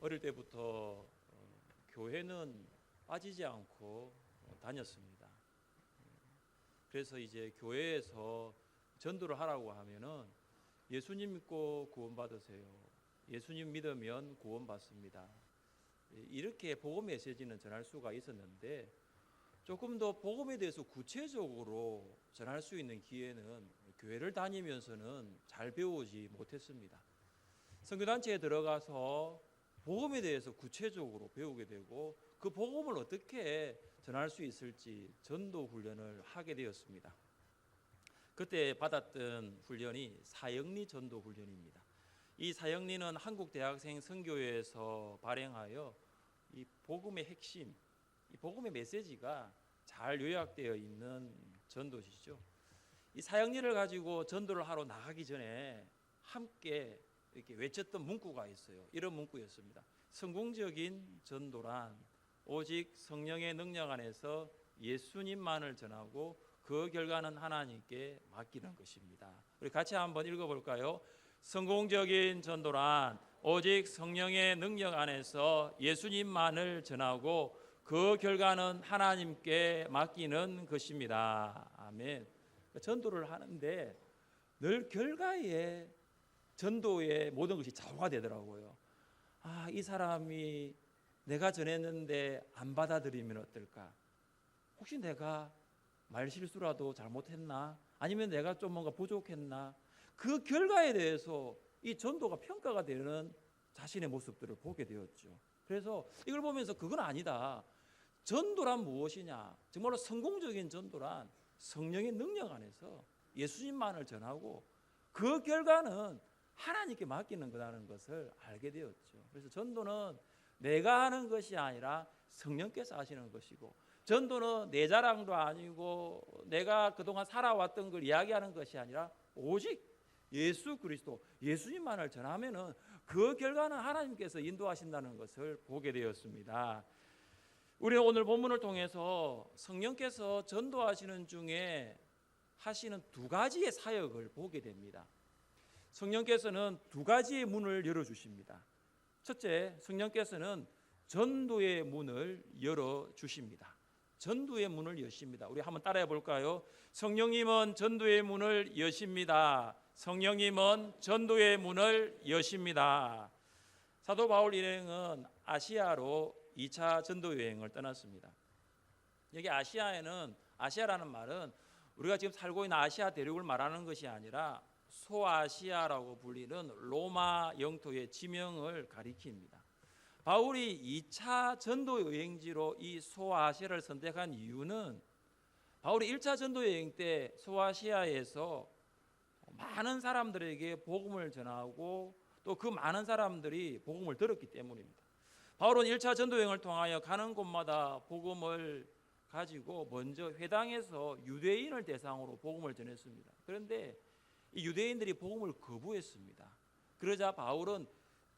어릴 때부터 교회는 빠지지 않고 다녔습니다. 그래서 이제 교회에서 전도를 하라고 하면은 예수님 믿고 구원받으세요. 예수님 믿으면 구원받습니다. 이렇게 복음 메시지는 전할 수가 있었는데 조금 더 복음에 대해서 구체적으로 전할 수 있는 기회는 교회를 다니면서는 잘 배우지 못했습니다. 선교단체에 들어가서 복음에 대해서 구체적으로 배우게 되고 그 복음을 어떻게 전할 수 있을지 전도 훈련을 하게 되었습니다. 그때 받았던 훈련이 사역리 전도 훈련입니다. 이 사역리는 한국 대학생 선교회에서 발행하여 이 복음의 핵심, 이 복음의 메시지가 잘 요약되어 있는 전도시죠. 이 사역리를 가지고 전도를 하러 나가기 전에 함께 이렇게 외쳤던 문구가 있어요. 이런 문구였습니다. 성공적인 전도란 오직 성령의 능력 안에서 예수님만을 전하고 그 결과는 하나님께 맡기는 것입니다. 우리 같이 한번 읽어볼까요? 성공적인 전도란 오직 성령의 능력 안에서 예수님만을 전하고 그 결과는 하나님께 맡기는 것입니다. 아멘. 전도를 하는데 늘 결과에 전도의 모든 것이 좌우가 되더라고요. 이 사람이 내가 전했는데 안 받아들이면 어떨까? 혹시 내가 말실수라도 잘못했나? 아니면 내가 좀 뭔가 부족했나? 그 결과에 대해서 이 전도가 평가가 되는 자신의 모습들을 보게 되었죠. 그래서 이걸 보면서 그건 아니다. 전도란 무엇이냐? 정말로 성공적인 전도란 성령의 능력 안에서 예수님만을 전하고 그 결과는 하나님께 맡기는 거라는 것을 알게 되었죠. 그래서 전도는 내가 하는 것이 아니라 성령께서 하시는 것이고, 전도는 내 자랑도 아니고 내가 그동안 살아왔던 걸 이야기하는 것이 아니라 오직 예수 그리스도, 예수님만을 전하면은 그 결과는 하나님께서 인도하신다는 것을 보게 되었습니다. 우리는 오늘 본문을 통해서 성령께서 전도하시는 중에 하시는 두 가지의 사역을 보게 됩니다. 성령께서는 두 가지의 문을 열어주십니다. 첫째, 성령께서는 전도의 문을 열어주십니다. 전도의 문을 여십니다. 우리 한번 따라해 볼까요? 성령님은 전도의 문을 여십니다. 성령님은 전도의 문을 여십니다. 사도 바울 일행은 아시아로 2차 전도 여행을 떠났습니다. 여기 아시아라는 말은 우리가 지금 살고 있는 아시아 대륙을 말하는 것이 아니라 소아시아라고 불리는 로마 영토의 지명을 가리킵니다. 바울이 2차 전도 여행지로 이 소아시아를 선택한 이유는 바울이 1차 전도 여행 때 소아시아에서 많은 사람들에게 복음을 전하고 또 그 많은 사람들이 복음을 들었기 때문입니다. 바울은 1차 전도 여행을 통하여 가는 곳마다 복음을 가지고 먼저 회당에서 유대인을 대상으로 복음을 전했습니다. 그런데 이 유대인들이 복음을 거부했습니다. 그러자 바울은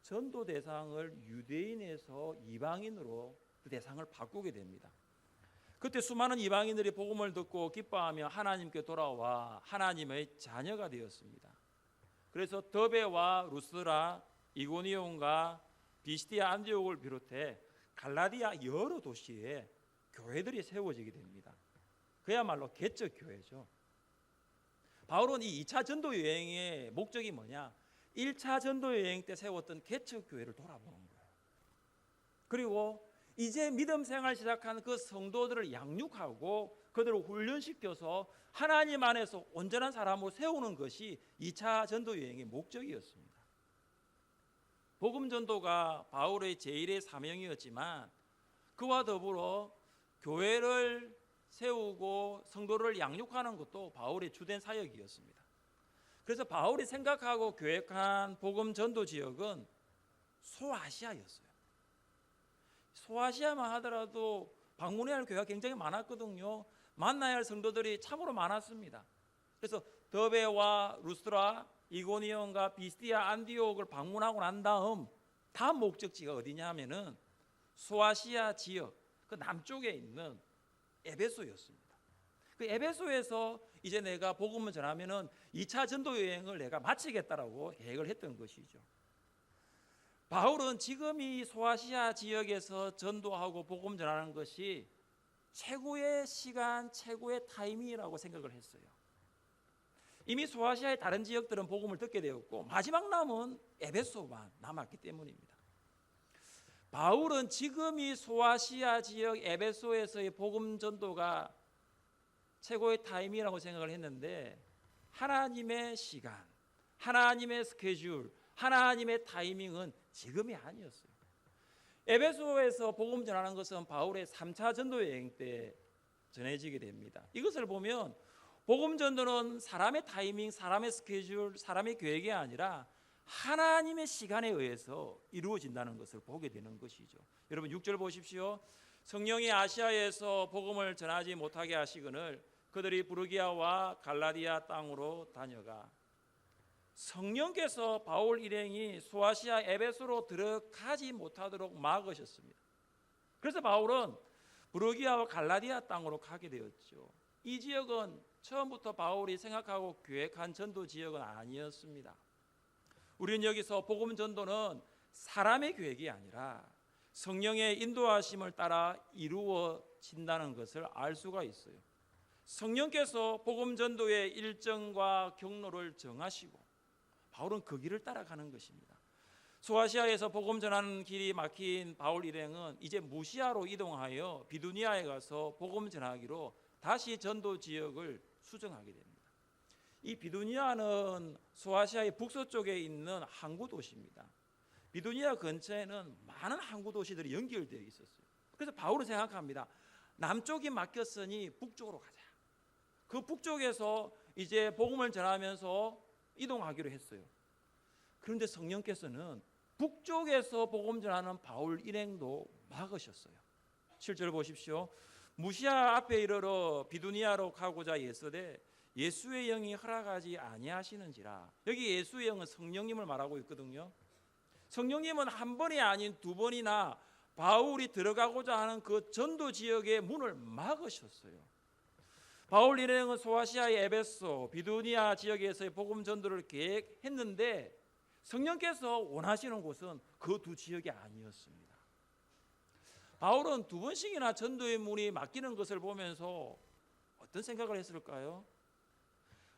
전도 대상을 유대인에서 이방인으로 그 대상을 바꾸게 됩니다. 그때 수많은 이방인들이 복음을 듣고 기뻐하며 하나님께 돌아와 하나님의 자녀가 되었습니다. 그래서 더베와 루스드라, 이고니온과 비시디아 안디옥을 비롯해 갈라디아 여러 도시에 교회들이 세워지게 됩니다. 그야말로 개척 교회죠. 바울은 이 2차 전도 여행의 목적이 뭐냐? 1차 전도 여행 때 세웠던 개척 교회를 돌아보는 거예요. 그리고 이제 믿음 생활 시작한 그 성도들을 양육하고 그들을 훈련시켜서 하나님 안에서 온전한 사람으로 세우는 것이 2차 전도 여행의 목적이었습니다. 복음 전도가 바울의 제1의 사명이었지만 그와 더불어 교회를 세우고 성도를 양육하는 것도 바울의 주된 사역이었습니다. 그래서 바울이 생각하고 계획한 복음 전도 지역은 소아시아였어요. 소아시아만 하더라도 방문해야 할 교회가 굉장히 많았거든요. 만나야 할 성도들이 참으로 많았습니다. 그래서 더베와 루스드라, 이고니온과 비시디아 안디옥을 방문하고 난 다음 목적지가 어디냐 하면은 소아시아 지역 그 남쪽에 있는 에베소였습니다. 그 에베소에서 이제 내가 복음을 전하면은 2차 전도 여행을 내가 마치겠다라고 계획을 했던 것이죠. 바울은 지금 이 소아시아 지역에서 전도하고 복음 전하는 것이 최고의 시간, 최고의 타이밍이라고 생각을 했어요. 이미 소아시아의 다른 지역들은 복음을 듣게 되었고 마지막 남은 에베소만 남았기 때문입니다. 바울은 지금 이 소아시아 지역 에베소에서의 복음 전도가 최고의 타이밍이라고 생각을 했는데 하나님의 시간, 하나님의 스케줄, 하나님의 타이밍은 지금이 아니었어요. 에베소에서 복음 전하는 것은 바울의 3차 전도 여행 때 전해지게 됩니다. 이것을 보면 복음 전도는 사람의 타이밍, 사람의 스케줄, 사람의 계획이 아니라 하나님의 시간에 의해서 이루어진다는 것을 보게 되는 것이죠. 여러분 6절 보십시오. 성령이 아시아에서 복음을 전하지 못하게 하시거늘 그들이 부르기아와 갈라디아 땅으로 다녀가. 성령께서 바울 일행이 소아시아 에베소로 들어가지 못하도록 막으셨습니다. 그래서 바울은 부르기아와 갈라디아 땅으로 가게 되었죠. 이 지역은 처음부터 바울이 생각하고 계획한 전도 지역은 아니었습니다. 우리는 여기서 복음 전도는 사람의 계획이 아니라 성령의 인도하심을 따라 이루어진다는 것을 알 수가 있어요. 성령께서 복음 전도의 일정과 경로를 정하시고 바울은 그 길을 따라가는 것입니다. 소아시아에서 복음 전하는 길이 막힌 바울 일행은 이제 무시아로 이동하여 비두니아에 가서 복음 전하기로 다시 전도 지역을 수정하게 됩니다. 이 비두니아는 소아시아의 북서쪽에 있는 항구 도시입니다. 비두니아 근처에는 많은 항구 도시들이 연결되어 있었어요. 그래서 바울은 생각합니다. 남쪽이 막혔으니 북쪽으로 가자. 그 북쪽에서 이제 복음을 전하면서 이동하기로 했어요. 그런데 성령께서는 북쪽에서 복음 전하는 바울 일행도 막으셨어요. 7절 보십시오. 무시아 앞에 이르러 비두니아로 가고자 예서되 예수의 영이 허락하지 아니하시는지라. 여기 예수의 영은 성령님을 말하고 있거든요. 성령님은 한 번이 아닌 두 번이나 바울이 들어가고자 하는 그 전도 지역의 문을 막으셨어요. 바울 일행은 소아시아의 에베소, 비두니아 지역에서의 복음 전도를 계획했는데 성령께서 원하시는 곳은 그 두 지역이 아니었습니다. 바울은 두 번씩이나 전도의 문이 막히는 것을 보면서 어떤 생각을 했을까요?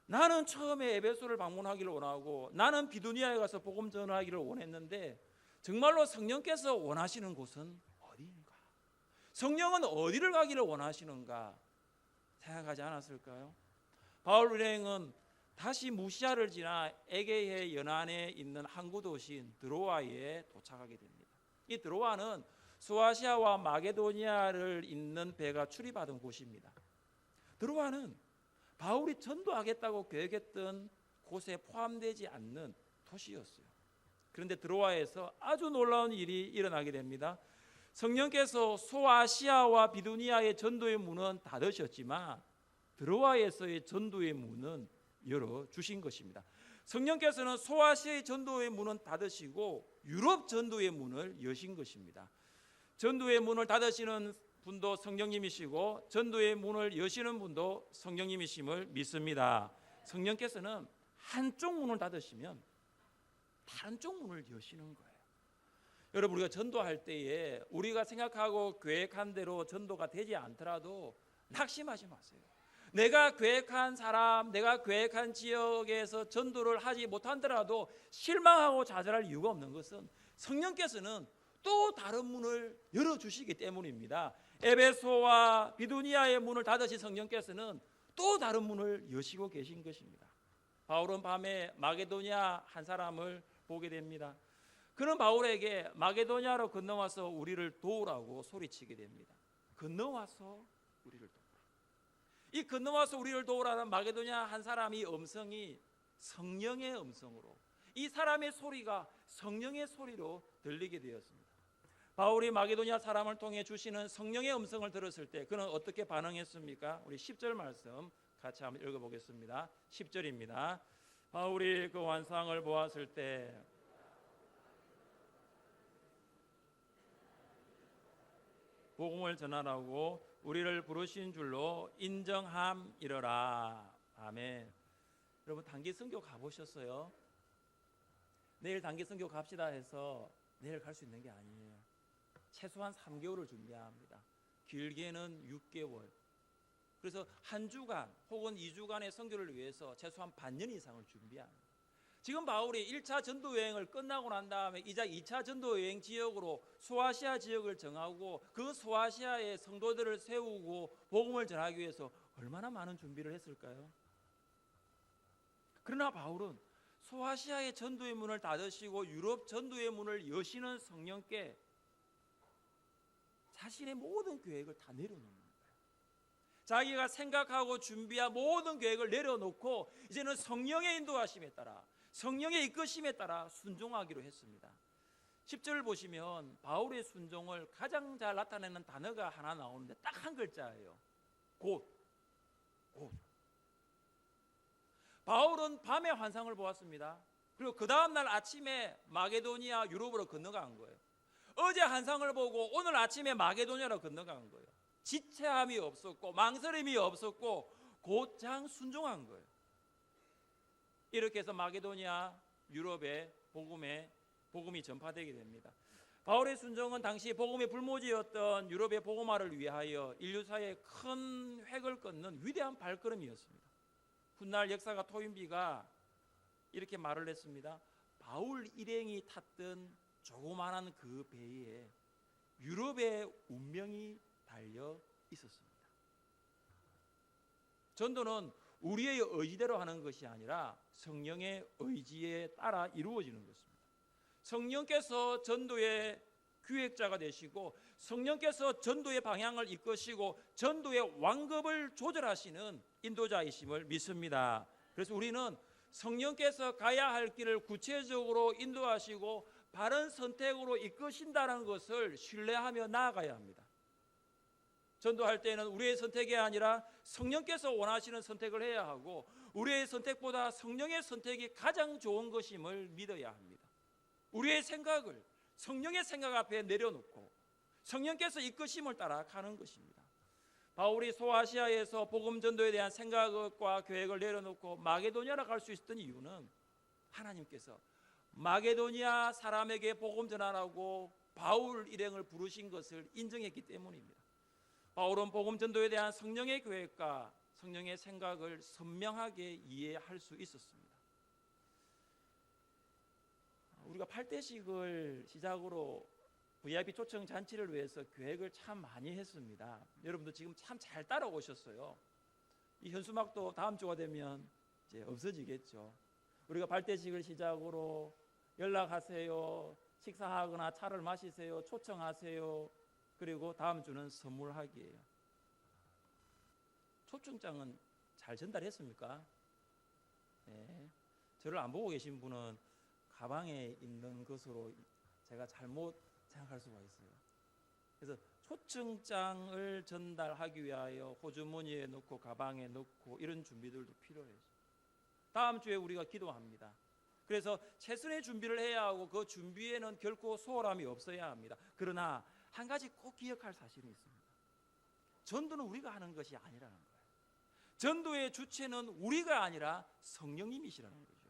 나는 처음에 에베소를 방문하기를 원하고 나는 비두니아에 가서 복음 전하기를 원했는데 정말로 성령께서 원하시는 곳은 어디인가? 성령은 어디를 가기를 원하시는가 생각하지 않았을까요? 바울 일행은 다시 무시아를 지나 에게해 연안에 있는 항구 도시인 드로아에 도착하게 됩니다. 이 드로아는 소아시아와 마게도니아를 잇는 배가 출입하던 곳입니다. 드로아는 바울이 전도하겠다고 계획했던 곳에 포함되지 않는 도시였어요. 그런데 드로아에서 아주 놀라운 일이 일어나게 됩니다. 성령께서 소아시아와 비두니아의 전도의 문은 닫으셨지만 드로아에서의 전도의 문은 열어주신 것입니다. 성령께서는 소아시아의 전도의 문은 닫으시고 유럽 전도의 문을 여신 것입니다. 전도의 문을 닫으시는 분도 성령님이시고 전도의 문을 여시는 분도 성령님이심을 믿습니다. 성령께서는 한쪽 문을 닫으시면 다른 쪽 문을 여시는 거예요. 여러분, 우리가 전도할 때에 우리가 생각하고 계획한 대로 전도가 되지 않더라도 낙심하지 마세요. 내가 계획한 사람, 내가 계획한 지역에서 전도를 하지 못하더라도 실망하고 좌절할 이유가 없는 것은 성령께서는 또 다른 문을 열어주시기 때문입니다. 에베소와 비두니아의 문을 닫으신 성령께서는 또 다른 문을 여시고 계신 것입니다. 바울은 밤에 마게도냐 한 사람을 보게 됩니다. 그는 바울에게 마게도냐로 건너와서 우리를 도우라고 소리치게 됩니다. 건너와서 우리를 도우라. 이 건너와서 우리를 도우라는 마게도냐 한 사람의 음성이 성령의 음성으로, 이 사람의 소리가 성령의 소리로 들리게 되었습니다. 바울이 마게도냐 사람을 통해 주시는 성령의 음성을 들었을 때 그는 어떻게 반응했습니까? 우리 10절 말씀 같이 한번 읽어보겠습니다. 10절입니다. 바울이 그 환상을 보았을 때 복음을 전하라고 우리를 부르신 줄로 인정함이러라. 아멘. 여러분, 단기 선교 가보셨어요? 내일 단기 선교 갑시다 해서 내일 갈 수 있는 게 아니에요. 최소한 3개월을 준비해야 합니다. 길게는 6개월. 그래서 한 주간 혹은 2주간의 선교를 위해서 최소한 반년 이상을 준비해야 합니다. 지금 바울이 1차 전도 여행을 끝나고 난 다음에 이제 2차 전도 여행 지역으로 소아시아 지역을 정하고 그 소아시아의 성도들을 세우고 복음을 전하기 위해서 얼마나 많은 준비를 했을까요? 그러나 바울은 소아시아의 전도의 문을 닫으시고 유럽 전도의 문을 여시는 성령께 자신의 모든 계획을 다 내려놓는 거예요. 자기가 생각하고 준비한 모든 계획을 내려놓고 이제는 성령의 인도하심에 따라, 성령의 이끄심에 따라 순종하기로 했습니다. 10절 보시면 바울의 순종을 가장 잘 나타내는 단어가 하나 나오는데 딱 한 글자예요. 곧. 바울은 밤에 환상을 보았습니다. 그리고 그 다음날 아침에 마게도니아 유럽으로 건너간 거예요. 어제 환상을 보고 오늘 아침에 마게도니아로 건너간 거예요. 지체함이 없었고 망설임이 없었고 곧장 순종한 거예요. 이렇게 해서 마게도니아 유럽에 복음이 전파되게 됩니다. 바울의 순종은 당시 복음의 불모지였던 유럽의 복음화를 위하여 인류사의 큰 획을 걷는 위대한 발걸음이었습니다. 훗날 역사가 토인비가 이렇게 말을 했습니다. 바울 일행이 탔던 조그마한 그 배에 유럽의 운명이 달려 있었습니다. 전도는 우리의 의지대로 하는 것이 아니라 성령의 의지에 따라 이루어지는 것입니다. 성령께서 전도의 기획자가 되시고 성령께서 전도의 방향을 이끄시고 전도의 완급을 조절하시는 인도자이심을 믿습니다. 그래서 우리는 성령께서 가야 할 길을 구체적으로 인도하시고 바른 선택으로 이끄신다는 것을 신뢰하며 나아가야 합니다. 전도할 때는 우리의 선택이 아니라 성령께서 원하시는 선택을 해야 하고 우리의 선택보다 성령의 선택이 가장 좋은 것임을 믿어야 합니다. 우리의 생각을 성령의 생각 앞에 내려놓고 성령께서 이끄심을 따라 가는 것입니다. 바울이 소아시아에서 복음 전도에 대한 생각과 계획을 내려놓고 마게도니아로 갈 수 있었던 이유는 하나님께서 마게도니아 사람에게 복음 전하라고 바울 일행을 부르신 것을 인정했기 때문입니다. 바울은 복음 전도에 대한 성령의 계획과 성령의 생각을 선명하게 이해할 수 있었습니다. 우리가 8대식을 시작으로 VIP 초청 잔치를 위해서 계획을 참 많이 했습니다. 여러분도 지금 참 잘 따라오셨어요. 이 현수막도 다음 주가 되면 이제 없어지겠죠. 우리가 8대식을 시작으로 연락하세요, 식사하거나 차를 마시세요, 초청하세요. 그리고 다음 주는 선물하기예요. 초청장은 잘 전달했습니까? 네. 저를 안 보고 계신 분은 가방에 있는 것으로 제가 잘못 생각할 수가 있어요. 그래서 초청장을 전달하기 위하여 호주머니에 넣고 가방에 넣고 이런 준비들도 필요해요. 다음 주에 우리가 기도합니다. 그래서 최선의 준비를 해야 하고 그 준비에는 결코 소홀함이 없어야 합니다. 그러나 한 가지 꼭 기억할 사실이 있습니다. 전도는 우리가 하는 것이 아니라는 거예요. 전도의 주체는 우리가 아니라 성령님이시라는 거죠.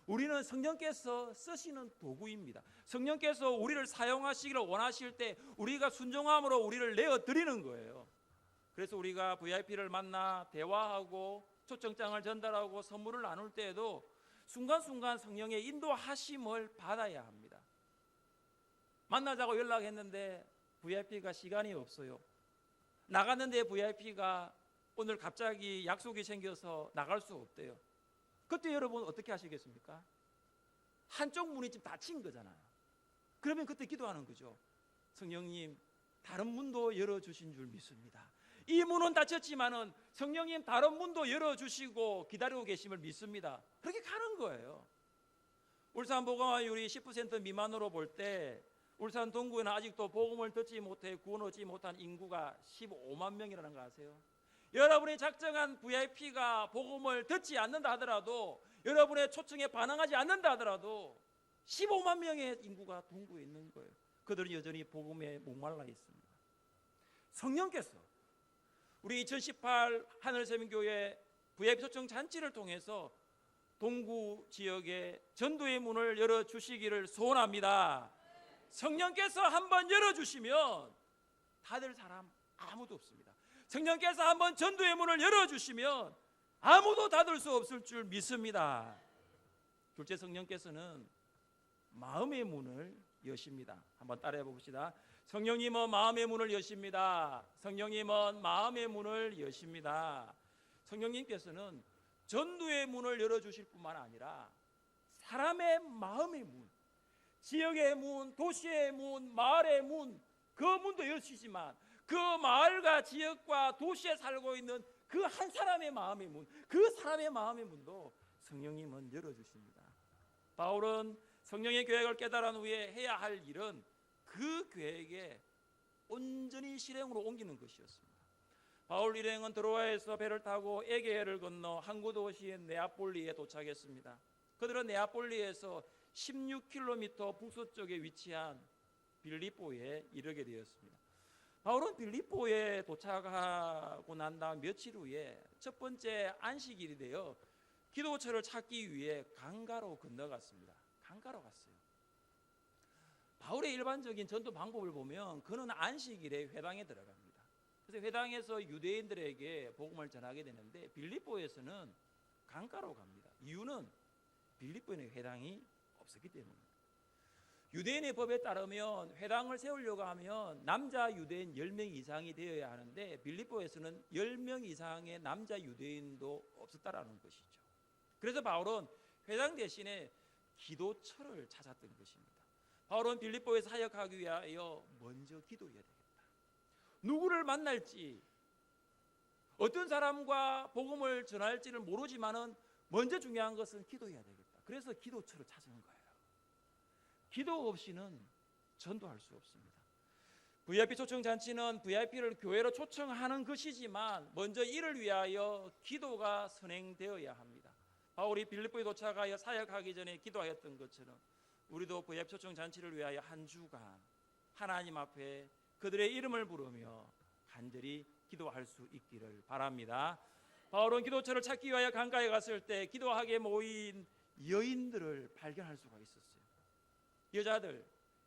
우리는 성령께서 쓰시는 도구입니다. 성령께서 우리를 사용하시기를 원하실 때 우리가 순종함으로 우리를 내어드리는 거예요. 그래서 우리가 VIP를 만나 대화하고 초청장을 전달하고 선물을 나눌 때에도 순간순간 성령의 인도하심을 받아야 합니다. 만나자고 연락했는데 VIP가 시간이 없어요. 나갔는데 VIP가 오늘 갑자기 약속이 생겨서 나갈 수 없대요. 그때 여러분 어떻게 하시겠습니까? 한쪽 문이 지금 닫힌 거잖아요. 그러면 그때 기도하는 거죠. 성령님, 다른 문도 열어주신 줄 믿습니다. 이 문은 닫혔지만은 성령님 다른 문도 열어주시고 기다리고 계심을 믿습니다. 그렇게 가는 거예요. 울산 복음화율이 10% 미만으로 볼 때 울산 동구에는 아직도 복음을 듣지 못해 구원 얻지 못한 인구가 15만 명이라는 거 아세요? 여러분이 작정한 VIP가 복음을 듣지 않는다 하더라도 여러분의 초청에 반응하지 않는다 하더라도 15만 명의 인구가 동구에 있는 거예요. 그들은 여전히 복음에 목말라 있습니다. 성령께서 우리 2018 하늘세민교회 VIP 초청 잔치를 통해서 동구 지역에 전도의 문을 열어주시기를 소원합니다. 성령께서 한번 열어주시면 닫을 사람 아무도 없습니다. 성령께서 한번 전도의 문을 열어주시면 아무도 닫을 수 없을 줄 믿습니다. 둘째, 성령께서는 마음의 문을 여십니다. 한번 따라해 봅시다. 성령님은 마음의 문을 여십니다. 성령님은 마음의 문을 여십니다. 성령님께서는 전도의 문을 열어주실 뿐만 아니라 사람의 마음의 문, 지역의 문, 도시의 문, 마을의 문, 그 문도 여시지만 그 마을과 지역과 도시에 살고 있는 그 한 사람의 마음의 문, 그 사람의 마음의 문도 성령님은 열어주십니다. 바울은 성령의 계획을 깨달은 후에 해야 할 일은 그 계획에 온전히 실행으로 옮기는 것이었습니다. 바울 일행은 드로아에서 배를 타고 에게해를 건너 항구 도시인 네아폴리에 도착했습니다. 그들은 네아폴리에서 16km 북서쪽에 위치한 빌립보에 이르게 되었습니다. 바울은 빌립보에 도착하고 난 다음 며칠 후에 첫 번째 안식일이 되어 기도처를 찾기 위해 강가로 건너갔습니다. 강가로 갔어요. 바울의 일반적인 전도 방법을 보면 그는 안식일에 회당에 들어갑니다. 그래서 회당에서 유대인들에게 복음을 전하게 되는데 빌립보에서는 강가로 갑니다. 이유는 빌립보에는 회당이 없었기 때문입니다. 유대인의 법에 따르면 회당을 세우려고 하면 남자 유대인 10명 이상이 되어야 하는데 빌립보에서는 10명 이상의 남자 유대인도 없었다라는 것이죠. 그래서 바울은 회당 대신에 기도처를 찾았던 것입니다. 바울은 빌립보에 사역하기 위하여 먼저 기도해야 되겠다. 누구를 만날지, 어떤 사람과 복음을 전할지를 모르지만은 먼저 중요한 것은 기도해야 되겠다. 그래서 기도처를 찾은 거예요. 기도 없이는 전도할 수 없습니다. VIP 초청 잔치는 VIP를 교회로 초청하는 것이지만 먼저 이를 위하여 기도가 선행되어야 합니다. 바울이 빌립보에 도착하여 사역하기 전에 기도하였던 것처럼 우리도 VIP 초청 잔치를 위하여 한 주간 하나님 앞에 그들의 이름을 부르며 간절히 기도할 수 있기를 바랍니다. 바울은 기도처를 찾기 위하여 강가에 갔을 때 기도하게 모인 여인들을 발견할 수가 있었어요.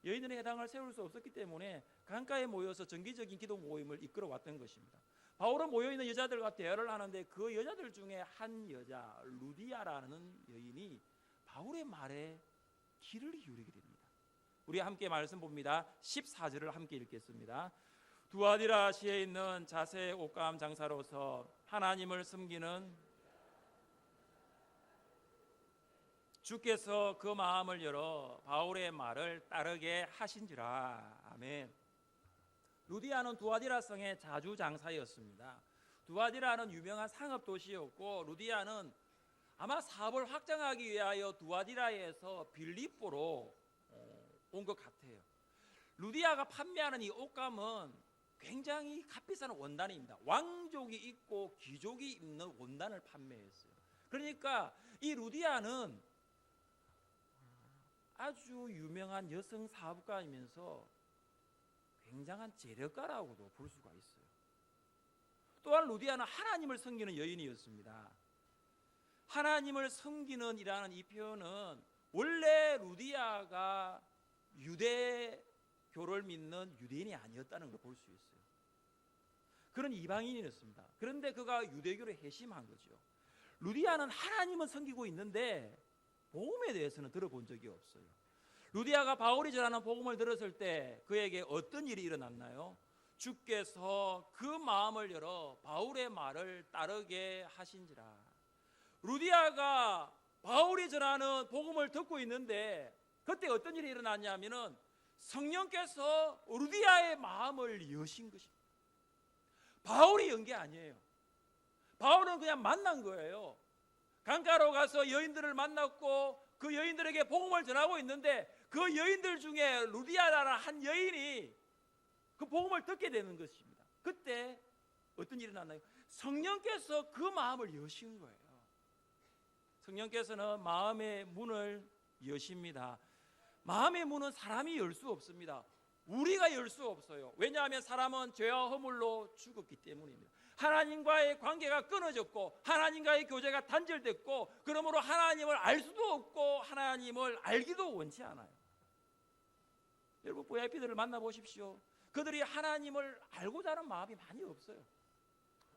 여인들의 회당을 세울 수 없었기 때문에 강가에 모여서 정기적인 기도 모임을 이끌어 왔던 것입니다. 바울은 모여있는 여자들과 대화를 하는데 그 여자들 중에 한 여자 루디아라는 여인이 바울의 말에 귀를 기울이게 됩니다. 우리 함께 말씀 봅니다. 14절을 함께 읽겠습니다. 두아디라시에 있는 자세 옷감 장사로서 하나님을 섬기는 주께서 그 마음을 열어 바울의 말을 따르게 하신지라. 아멘. 루디아는 두아디라 성의 자주장사였습니다. 두아디라는 유명한 상업도시였고 루디아는 아마 사업을 확장하기 위하여 두아디라에서 빌립보로 온 것 같아요. 루디아가 판매하는 이 옷감은 굉장히 값비싼 원단입니다. 왕족이 입고 귀족이 입는 원단을 판매했어요. 그러니까 이 루디아는 아주 유명한 여성 사업가이면서 굉장한 재력가라고도 볼 수가 있어요. 또한 루디아는 하나님을 섬기는 여인이었습니다. 하나님을 섬기는 이라는 이 표현은 원래 루디아가 유대교를 믿는 유대인이 아니었다는 걸 볼 수 있어요. 그런 이방인이었습니다. 그런데 그가 유대교를 회심한 거죠. 루디아는 하나님은 섬기고 있는데 복음에 대해서는 들어본 적이 없어요. 루디아가 바울이 전하는 복음을 들었을 때 그에게 어떤 일이 일어났나요? 주께서 그 마음을 열어 바울의 말을 따르게 하신지라. 루디아가 바울이 전하는 복음을 듣고 있는데 그때 어떤 일이 일어났냐면은 성령께서 루디아의 마음을 여신 것입니다. 바울이 연 게 아니에요. 바울은 그냥 만난 거예요. 강가로 가서 여인들을 만났고 그 여인들에게 복음을 전하고 있는데 그 여인들 중에 루디아라는 한 여인이 그 복음을 듣게 되는 것입니다. 그때 어떤 일이 일어났나요? 성령께서 그 마음을 여신 거예요. 성령께서는 마음의 문을 여십니다. 마음의 문은 사람이 열 수 없습니다. 우리가 열 수 없어요. 왜냐하면 사람은 죄와 허물로 죽었기 때문입니다. 하나님과의 관계가 끊어졌고 하나님과의 교제가 단절됐고 그러므로 하나님을 알 수도 없고 하나님을 알기도 원치 않아요. 여러분 VIP들을 만나보십시오. 그들이 하나님을 알고자 하는 마음이 많이 없어요.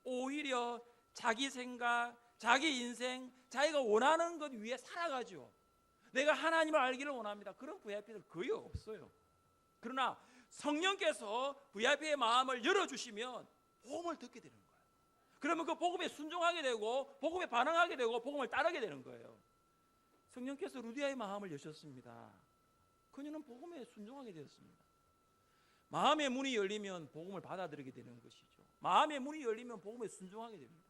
오히려 자기 생각, 자기 인생, 자기가 원하는 것 위에 살아가죠. 내가 하나님을 알기를 원합니다. 그런 VIP들 거의 없어요. 그러나 성령께서 VIP의 마음을 열어주시면 복음을 듣게 되는 거예요. 그러면 그 복음에 순종하게 되고 복음에 반응하게 되고 복음을 따르게 되는 거예요. 성령께서 루디아의 마음을 여셨습니다. 그녀는 복음에 순종하게 되었습니다. 마음의 문이 열리면 복음을 받아들이게 되는 것이죠. 마음의 문이 열리면 복음에 순종하게 됩니다.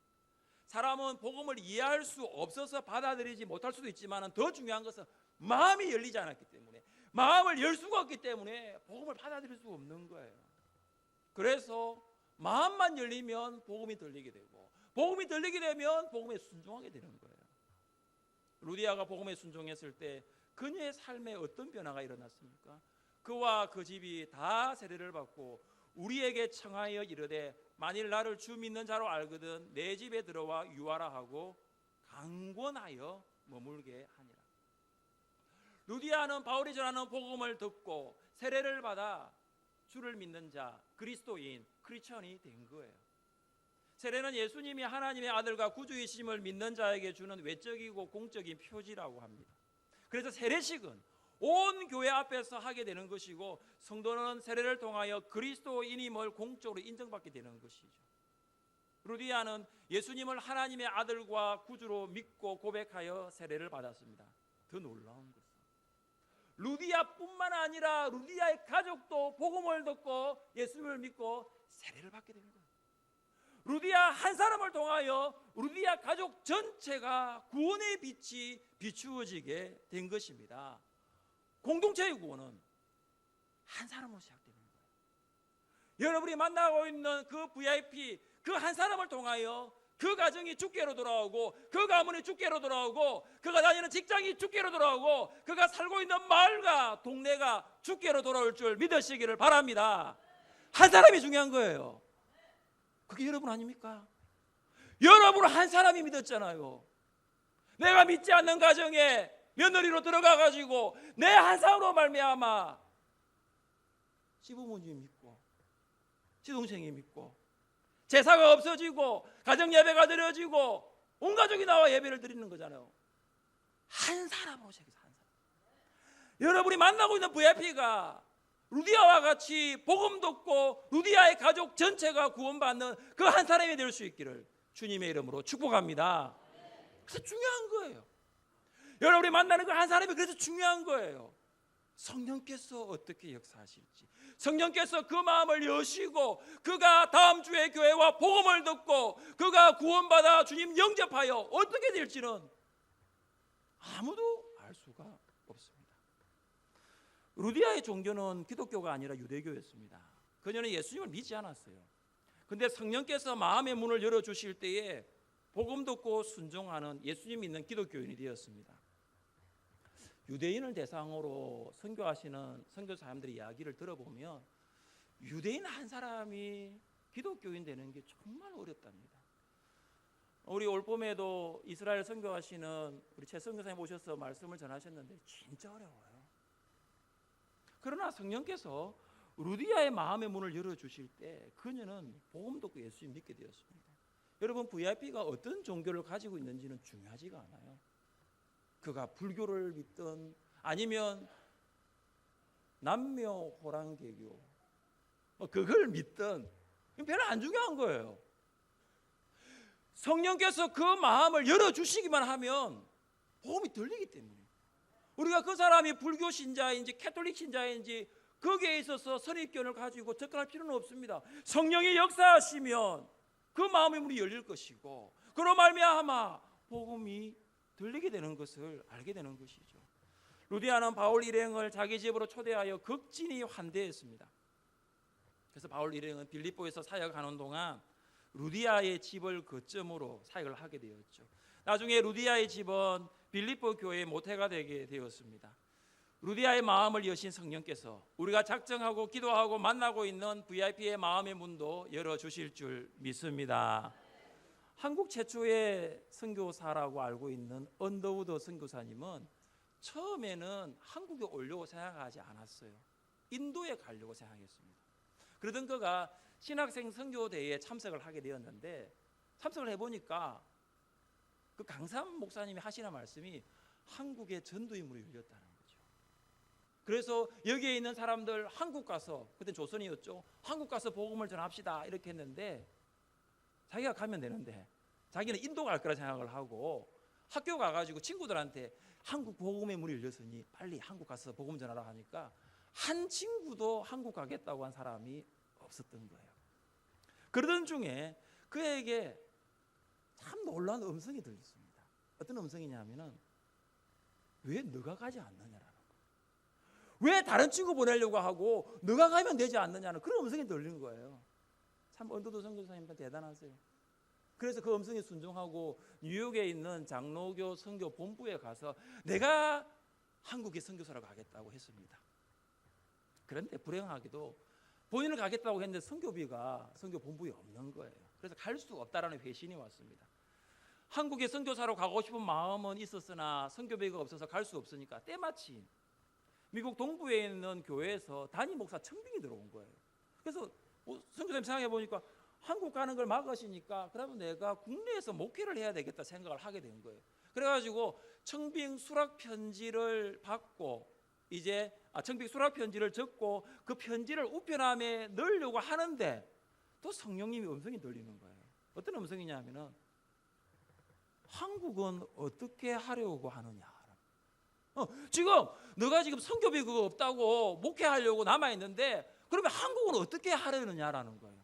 사람은 복음을 이해할 수 없어서 받아들이지 못할 수도 있지만 더 중요한 것은 마음이 열리지 않았기 때문에, 마음을 열 수가 없기 때문에 복음을 받아들일 수 없는 거예요. 그래서 마음만 열리면 복음이 들리게 되고, 복음이 들리게 되면 복음에 순종하게 되는 거예요. 루디아가 복음에 순종했을 때 그녀의 삶에 어떤 변화가 일어났습니까? 그와 그 집이 다 세례를 받고 우리에게 청하여 이르되 만일 나를 주 믿는 자로 알거든 내 집에 들어와 유하라 하고 강권하여 머물게 하니라. 루디아는 바울이 전하는 복음을 듣고 세례를 받아 주를 믿는 자, 그리스도인, 크리스천이 된 거예요. 세례는 예수님이 하나님의 아들과 구주이심을 믿는 자에게 주는 외적이고 공적인 표지라고 합니다. 그래서 세례식은 온 교회 앞에서 하게 되는 것이고, 성도는 세례를 통하여 그리스도인임을 공적으로 인정받게 되는 것이죠. 루디아는 예수님을 하나님의 아들과 구주로 믿고 고백하여 세례를 받았습니다. 더 놀라운 것은 루디아뿐만 아니라 루디아의 가족도 복음을 듣고 예수님을 믿고 세례를 받게 된 거예요. 루디아 한 사람을 통하여 루디아 가족 전체가 구원의 빛이 비추어지게 된 것입니다. 공동체의 구원은 한 사람으로 시작되는 거예요. 여러분이 만나고 있는 그 VIP, 그 한 사람을 통하여 그 가정이 주께로 돌아오고, 그 가문이 주께로 돌아오고, 그가 다니는 직장이 주께로 돌아오고, 그가 살고 있는 마을과 동네가 주께로 돌아올 줄 믿으시기를 바랍니다. 한 사람이 중요한 거예요. 그게 여러분 아닙니까? 여러분 한 사람이 믿었잖아요. 내가 믿지 않는 가정에 며느리로 들어가 가지고 내 한 사람으로 말미암아 시부모님이 믿고 시동생이 믿고 제사가 없어지고 가정 예배가 드려지고 온 가족이 나와 예배를 드리는 거잖아요. 한 사람으로 시작해서 한 사람. 여러분이 만나고 있는 VIP가 루디아와 같이 복음 듣고 루디아의 가족 전체가 구원받는 그 한 사람이 될 수 있기를 주님의 이름으로 축복합니다. 그래서 중요한 거예요. 여러분이 만나는 그 한 사람이 그래서 중요한 거예요. 성령께서 어떻게 역사하실지, 성령께서 그 마음을 여시고 그가 다음 주에 교회와 복음을 듣고 그가 구원받아 주님 영접하여 어떻게 될지는 아무도 알 수가 없습니다. 루디아의 종교는 기독교가 아니라 유대교였습니다. 그녀는 예수님을 믿지 않았어요. 근데 성령께서 마음의 문을 열어주실 때에 복음 듣고 순종하는 예수님 믿는 기독교인이 되었습니다. 유대인을 대상으로 선교하시는 선교사님들의 이야기를 들어보면 유대인 한 사람이 기독교인 되는 게 정말 어렵답니다. 우리 올봄에도 이스라엘 선교하시는 우리 최 선교사님 오셔서 말씀을 전하셨는데 진짜 어려워요. 그러나 성령께서 루디아의 마음의 문을 열어주실 때 그녀는 복음 듣고 예수님 믿게 되었습니다. 여러분 VIP가 어떤 종교를 가지고 있는지는 중요하지가 않아요. 그가 불교를 믿든 아니면 남묘호랑개교 그걸 믿든 별로 안 중요한 거예요. 성령께서 그 마음을 열어주시기만 하면 복음이 들리기 때문에 우리가 그 사람이 불교 신자인지 캐톨릭 신자인지 거기에 있어서 선입견을 가지고 접근할 필요는 없습니다. 성령이 역사하시면 그 마음의 문이 열릴 것이고 그로 말미암아 복음이 들리게 되는 것을 알게 되는 것이죠. 루디아는 바울 일행을 자기 집으로 초대하여 극진히 환대했습니다. 그래서 바울 일행은 빌립보에서 사역하는 동안 루디아의 집을 거점으로 사역을 하게 되었죠. 나중에 루디아의 집은 빌립보 교회의 모태가 되게 되었습니다. 루디아의 마음을 여신 성령께서 우리가 작정하고 기도하고 만나고 있는 VIP의 마음의 문도 열어주실 줄 믿습니다. 한국 최초의 선교사라고 알고 있는 언더우드 선교사님은 처음에는 한국에 오려고 생각하지 않았어요. 인도에 가려고 생각했습니다. 그러던 그가 신학생 선교대회에 참석을 하게 되었는데, 참석을 해보니까 그 강삼 목사님이 하시는 말씀이 한국의 전도의 문이 열렸다는 거죠. 그래서 여기에 있는 사람들 한국 가서, 그때 조선이었죠, 한국 가서 복음을 전합시다 이렇게 했는데, 자기가 가면 되는데 자기는 인도 갈 거라 생각을 하고 학교 가가지고 친구들한테 한국 복음의 문이 열렸으니 빨리 한국 가서 복음 전하라 하니까 한 친구도 한국 가겠다고 한 사람이 없었던 거예요. 그러던 중에 그에게 참 놀라운 음성이 들렸습니다. 어떤 음성이냐면은 왜 너가 가지 않느냐라는 거예요. 왜 다른 친구 보내려고 하고 너가 가면 되지 않느냐는 그런 음성이 들리는 거예요. 참 언더도 선교사님들 대단하세요. 그래서 그 음성에 순종하고 뉴욕에 있는 장로교 선교 본부에 가서 내가 한국에 선교사로 가겠다고 했습니다. 그런데 불행하게도 본인을 가겠다고 했는데 선교비가 선교 본부에 없는 거예요. 그래서 갈 수 없다라는 회신이 왔습니다. 한국에 선교사로 가고 싶은 마음은 있었으나 선교비가 없어서 갈 수 없으니까 때마침 미국 동부에 있는 교회에서 담임 목사 청빙이 들어온 거예요. 그래서 선교사님 생각해 보니까 한국 가는 걸 막으시니까 그러면 내가 국내에서 목회를 해야 되겠다 생각을 하게 된 거예요. 그래가지고 청빙 수락 편지를 받고 이제 청빙 수락 편지를 적고 그 편지를 우편함에 넣으려고 하는데 또 성령님이 음성이 들리는 거예요. 어떤 음성이냐면은 한국은 어떻게 하려고 하느냐. 지금 너가 지금 선교비 그거 없다고 목회하려고 남아 있는데 그러면 한국은 어떻게 하려느냐라는 거예요.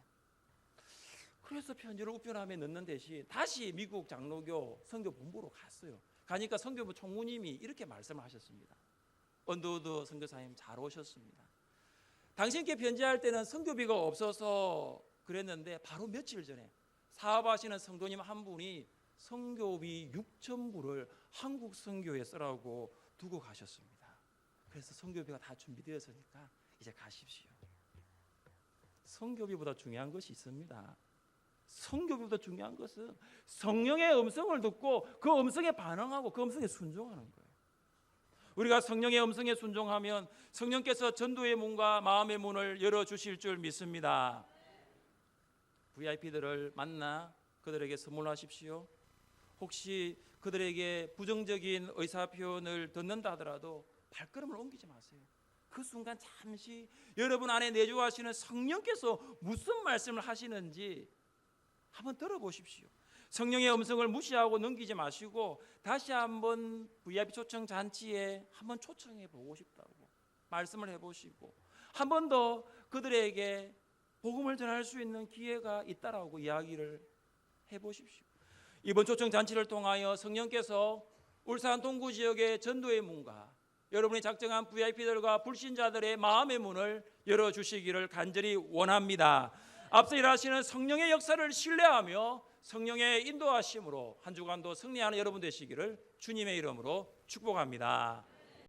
그래서 편지를 우편함에 넣는 대신 다시 미국 장로교 선교 본부로 갔어요. 가니까 선교부 총무님이 이렇게 말씀하셨습니다. 언더우드 선교사님 잘 오셨습니다. 당신께 편지할 때는 선교비가 없어서 그랬는데 바로 며칠 전에 사업하시는 성도님 한 분이 선교비 6,000불을 한국 선교에 쓰라고 두고 가셨습니다. 그래서 선교비가 다 준비되었으니까 이제 가십시오. 선교비보다 중요한 것이 있습니다. 선교비보다 중요한 것은 성령의 음성을 듣고 그 음성에 반응하고 그 음성에 순종하는 거예요. 우리가 성령의 음성에 순종하면 성령께서 전도의 문과 마음의 문을 열어주실 줄 믿습니다. VIP들을 만나 그들에게 선물하십시오. 혹시 그들에게 부정적인 의사표현을 듣는다 하더라도 발걸음을 옮기지 마세요. 그 순간 잠시 여러분 안에 내주하시는 성령께서 무슨 말씀을 하시는지 한번 들어보십시오. 성령의 음성을 무시하고 넘기지 마시고 다시 한번 VIP 초청 잔치에 한번 초청해 보고 싶다고 말씀을 해보시고 한 번 더 그들에게 복음을 전할 수 있는 기회가 있다라고 이야기를 해보십시오. 이번 초청 잔치를 통하여 성령께서 울산 동구 지역의 전도의 문과 여러분이 작정한 VIP들과 불신자들의 마음의 문을 열어주시기를 간절히 원합니다. 앞서 일하시는 성령의 역사를 신뢰하며 성령의 인도하심으로 한 주간도 승리하는 여러분 되시기를 주님의 이름으로 축복합니다.